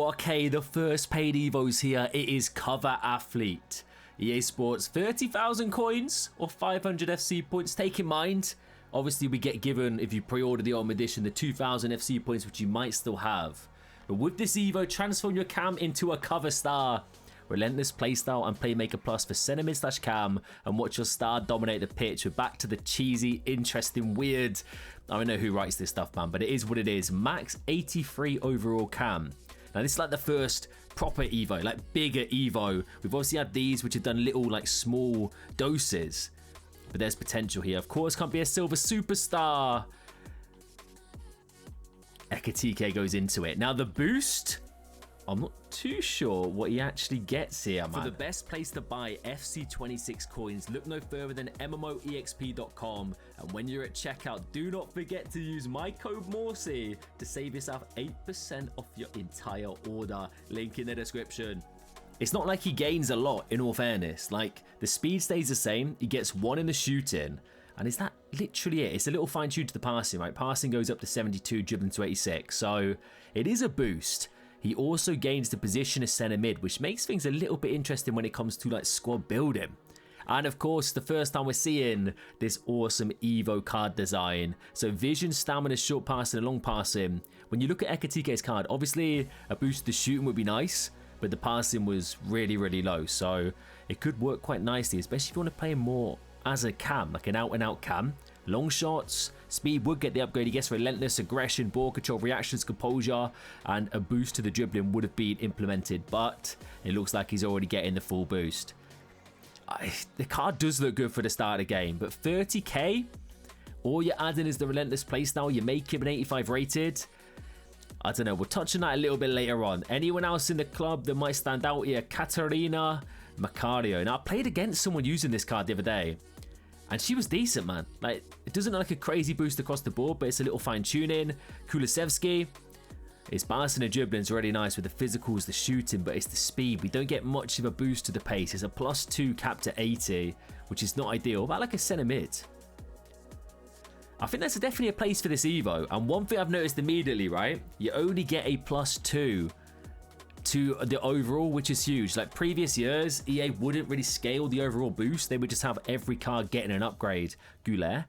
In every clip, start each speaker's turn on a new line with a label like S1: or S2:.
S1: okay, the first paid Evos here. It is Cover Athlete. EA Sports, 30,000 coins or 500 FC points. Take in mind, obviously we get given, if you pre-order the Ultimate Edition, the 2,000 FC points, which you might still have. But with this Evo, transform your cam into a cover star. Relentless playstyle and Playmaker Plus for center mid / cam, and watch your star dominate the pitch. We're back to the cheesy, interesting, weird. I don't know who writes this stuff, man, but it is what it is. Max 83 overall cam. Now this is like the first proper Evo, like bigger Evo. We've obviously had these which have done little like small doses, but there's potential here. Of course, can't be a silver superstar. Ekatike goes into it. Now the boost, I'm not too sure what he actually gets here, man. For the best place to buy FC26 coins, look no further than MMOEXP.com. And when you're at checkout, do not forget to use my code Morsey to save yourself 8% off your entire order. Link in the description. It's not like he gains a lot, in all fairness. Like, the speed stays the same. He gets 1 in the shooting. And is that literally it? It's a little fine-tuned to the passing, right? Passing goes up to 72, dribbling to 86. So, it is a boost. He also gains the position as centre mid, which makes things a little bit interesting when it comes to like squad building. And of course, the first time we're seeing this awesome Evo card design. So vision, stamina, short passing, and long passing. When you look at Ekatike's card, obviously a boost to the shooting would be nice, but the passing was really, really low. So it could work quite nicely, especially if you want to play him more as a cam, like an out-and-out cam. Long shots, speed would get the upgrade. He gets relentless, aggression, ball control, reactions, composure, and a boost to the dribbling would have been implemented, but it looks like he's already getting the full boost. The card does look good for the start of the game, but 30k, all you're adding is the relentless playstyle. You make him an 85 rated. I don't know, we'll touch on that a little bit later on. Anyone else in the club that might stand out here? Katarina Macario. Now, I played against someone using this card the other day, and she was decent, man. Like, it doesn't look like a crazy boost across the board, but it's a little fine-tuning. Kulisevsky, his passing and dribbling is really nice with the physicals, the shooting, but it's the speed. We don't get much of a boost to the pace. It's a +2 cap to 80, which is not ideal. About like a centre mid. I think that's definitely a place for this Evo. And one thing I've noticed immediately, right? You only get a +2 to the overall, which is huge. Like previous years, EA wouldn't really scale the overall boost. They would just have every card getting an upgrade. Goulet,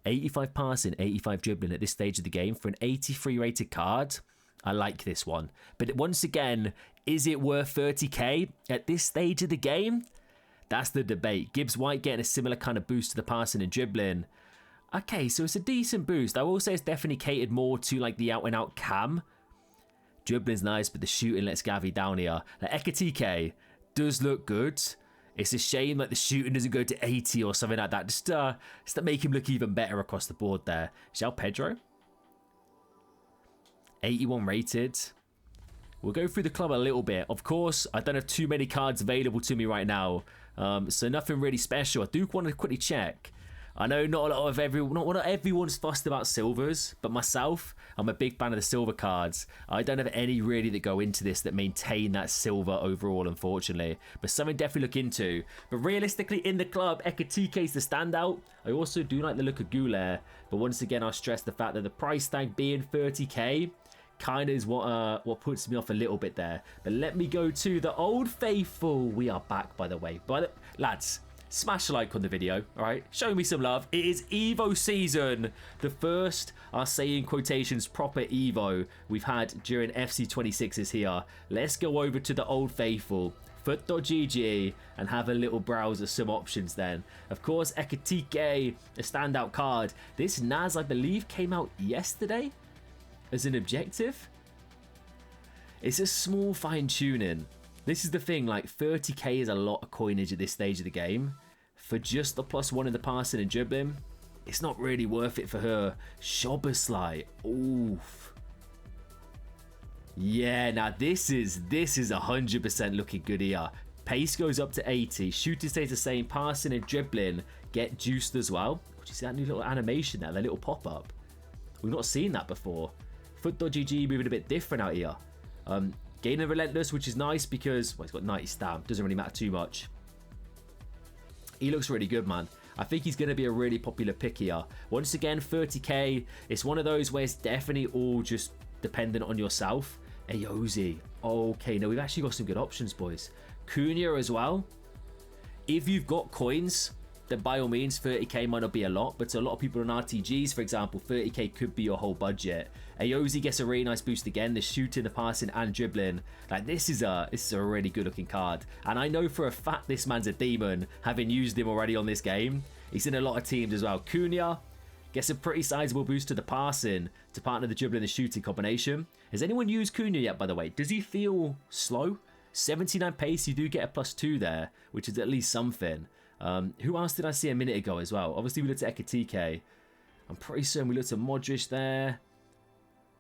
S1: 85 passing, 85 dribbling at this stage of the game for an 83 rated card. I like this one. But once again, is it worth 30k at this stage of the game? That's the debate. Gibbs White getting a similar kind of boost to the passing and dribbling. Okay, so it's a decent boost. I will say it's definitely catered more to like the out-and-out cam. Dribbling's nice, but the shooting lets Gavi down here. Like Ekatike does look good. It's a shame that the shooting doesn't go to 80 or something like that. Just to make him look even better across the board there. João Pedro, 81 rated. We'll go through the club a little bit. Of course, I don't have too many cards available to me right now, so nothing really special. I do want to quickly check. I know not everyone's fussed about silvers, but myself, I'm a big fan of the silver cards. I don't have any really that go into this that maintain that silver overall, unfortunately. But something definitely look into. But realistically, in the club, Ekatike is the standout. I also do like the look of Goulet, but once again, I'll stress the fact that the price tag being 30k kind of is what puts me off a little bit there. But let me go to the old faithful. We are back, by the way. Lads, smash a like on the video, alright? Show me some love. It is Evo season. The first, I'll say in quotations, proper Evo we've had during FC26 here. Let's go over to the old faithful, foot.gg, and have a little browse of some options then. Of course, Ekatike, a standout card. This Naz, I believe, came out yesterday as an objective. It's a small fine-tuning. This is the thing, like 30k is a lot of coinage at this stage of the game. For just the +1 in the passing and dribbling, it's not really worth it for her. Szoboszlai, oof. Yeah, now this is 100% looking good here. Pace goes up to 80, shooting stays the same, passing and dribbling get juiced as well. Did you see that new little animation there, that little pop-up? We've not seen that before. Foot.gg moving a bit different out here. Gaining relentless, which is nice because, well, he's got 90 stamp. Doesn't really matter too much. He looks really good, man. I think he's going to be a really popular pick here. Once again, 30k. It's one of those where it's definitely all just dependent on yourself. Ayoze. Okay, now we've actually got some good options, boys. Cunha as well. If you've got coins, then by all means, 30k might not be a lot, but to a lot of people on RTGs, for example, 30k could be your whole budget. Ayoze gets a really nice boost again. The shooting, the passing, and dribbling. Like, this is a really good looking card. And I know for a fact this man's a demon, having used him already on this game. He's in a lot of teams as well. Cunha gets a pretty sizable boost to the passing to partner the dribbling and the shooting combination. Has anyone used Cunha yet, by the way? Does he feel slow? 79 pace, you do get a +2 there, which is at least something. Who else did I see a minute ago as well? Obviously, we looked at Ekitike. I'm pretty certain we looked at Modric there.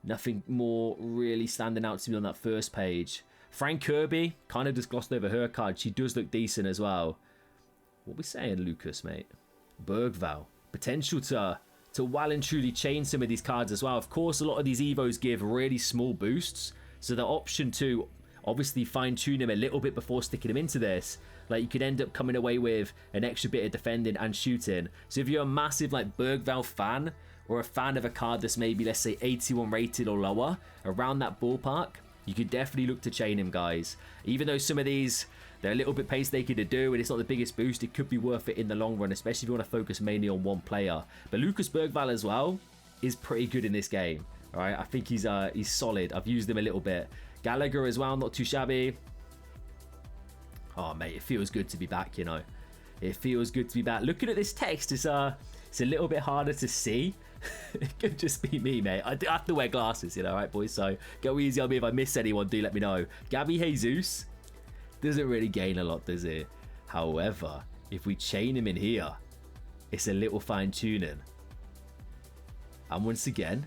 S1: Nothing more really standing out to me on that first page. Frank Kirby, kind of just glossed over her card. She does look decent as well. What are we saying, Lucas, mate? Bergval. Potential to well and truly change some of these cards as well. Of course, a lot of these Evos give really small boosts. So the option to obviously fine-tune him a little bit before sticking him into this. Like, you could end up coming away with an extra bit of defending and shooting. So if you're a massive, like, Bergval fan, or a fan of a card that's maybe, let's say, 81 rated or lower, around that ballpark, you could definitely look to chain him, guys. Even though some of these, they're a little bit painstaking to do, and it's not the biggest boost, it could be worth it in the long run, especially if you want to focus mainly on one player. But Lucas Bergval as well is pretty good in this game. All right, I think he's solid. I've used him a little bit. Gallagher as well, not too shabby. Oh, mate, it feels good to be back, you know. It feels good to be back. Looking at this text, it's a little bit harder to see. It could just be me, mate. I have to wear glasses, you know, right, boys? So go easy on me. If I miss anyone, do let me know. Gabby Jesus doesn't really gain a lot, does it? However, if we chain him in here, it's a little fine-tuning. And once again,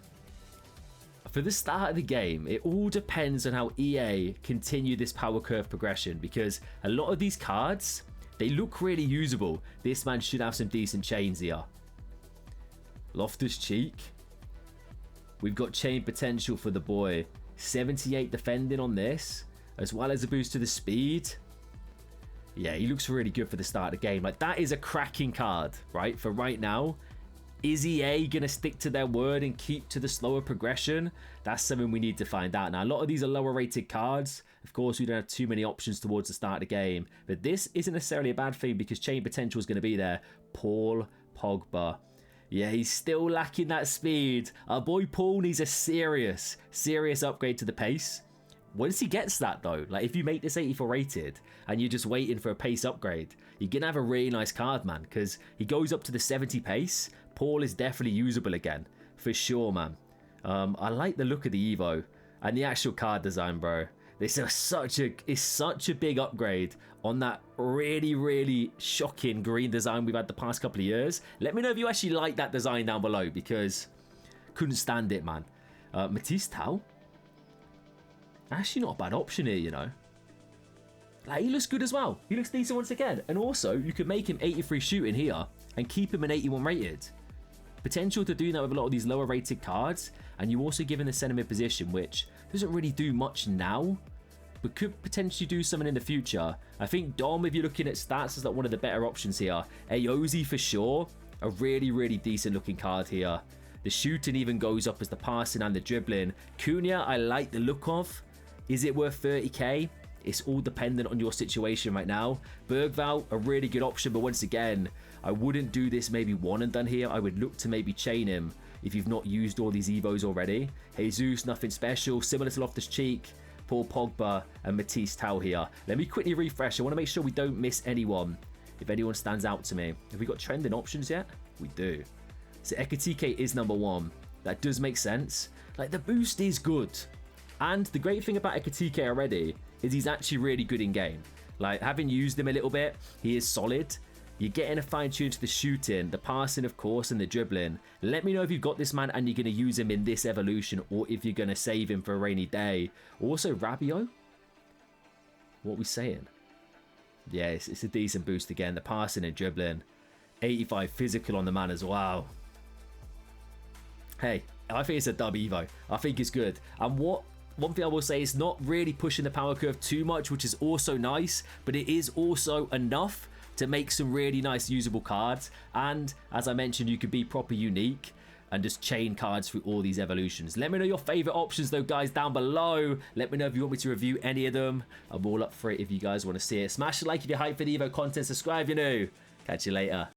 S1: for the start of the game, it all depends on how EA continue this power curve progression, because a lot of these cards, they look really usable. This man should have some decent chains here. Loftus-Cheek. We've got chain potential for the boy. 78 defending on this, as well as a boost to the speed. Yeah, he looks really good for the start of the game. Like, that is a cracking card, right? For right now. Is EA going to stick to their word and keep to the slower progression? That's something we need to find out. Now, a lot of these are lower rated cards. Of course, we don't have too many options towards the start of the game. But this isn't necessarily a bad thing because chain potential is going to be there. Paul Pogba. Yeah, he's still lacking that speed. Our boy Paul needs a serious upgrade to the pace. Once he gets that, though, like if you make this 84 rated and you're just waiting for a pace upgrade, you're going to have a really nice card, man, because he goes up to the 70 pace. Paul is definitely usable again, for sure, man. I like the look of the Evo and the actual card design, bro. This is such a big upgrade on that really shocking green design we've had the past couple of years. Let me know if you actually like that design down below, because couldn't stand it, man. Matisse Tau, actually not a bad option here, you know. Like, he looks good as well. He looks decent once again. And also, you could make him 83 shooting here and keep him an 81 rated. Potential to do that with a lot of these lower rated cards, and you also give him the centre position, which doesn't really do much now, but could potentially do something in the future. I think Dom, if you're looking at stats, is like one of the better options here. Ayoze for sure, a really decent looking card here. The shooting even goes up as the passing and the dribbling. Cunha, I like the look of. Is it worth 30k? It's all dependent on your situation right now. Bergval, a really good option, but once again, I wouldn't do this maybe one and done here. I would look to maybe chain him if you've not used all these Evos already. Jesus, nothing special. Similar to Loftus-Cheek, Paul Pogba, and Matisse Tau here. Let me quickly refresh. I want to make sure we don't miss anyone, if anyone stands out to me. Have we got trending options yet? We do. So Ekitike is number one. That does make sense. Like, the boost is good. And the great thing about Ekitike already is he's actually really good in game. Like, having used him a little bit, he is solid. You're getting a fine tune to the shooting, the passing, of course, and the dribbling. Let me know if you've got this man and you're going to use him in this evolution, or if you're going to save him for a rainy day. Also, Rabiot. What are we saying? Yeah, it's a decent boost again. The passing and dribbling. 85 physical on the man as well. Hey, I think it's a dub Evo. I think it's good. And one thing I will say is not really pushing the power curve too much, which is also nice, but it is also enough to make some really nice usable cards. And as I mentioned, you could be proper unique. and just chain cards through all these evolutions. Let me know your favorite options though, guys, down below. Let me know if you want me to review any of them. I'm all up for it if you guys want to see it. Smash a like if you're hyped for the Evo content. Subscribe if you're new. Catch you later.